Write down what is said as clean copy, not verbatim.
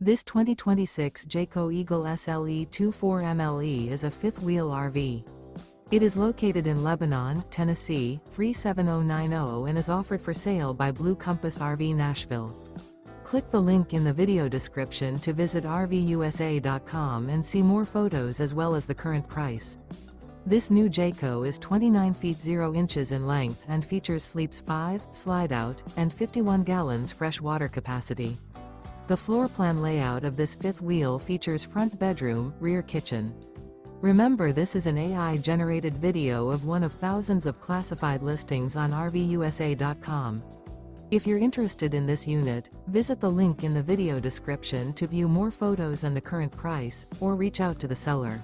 This 2026 Jayco Eagle SLE 24MLE is a fifth-wheel RV. It is located in Lebanon, Tennessee, 37090 and is offered for sale by Blue Compass RV Nashville. Click the link in the video description to visit RVUSA.com and see more photos as well as the current price. This new Jayco is 29 feet 0 inches in length and features sleeps 5, slide-out, and 51 gallons fresh water capacity. The floor plan layout of this fifth wheel features front bedroom, rear kitchen. Remember, this is an AI-generated video of one of thousands of classified listings on RVUSA.com. If you're interested in this unit, visit the link in the video description to view more photos and the current price, or reach out to the seller.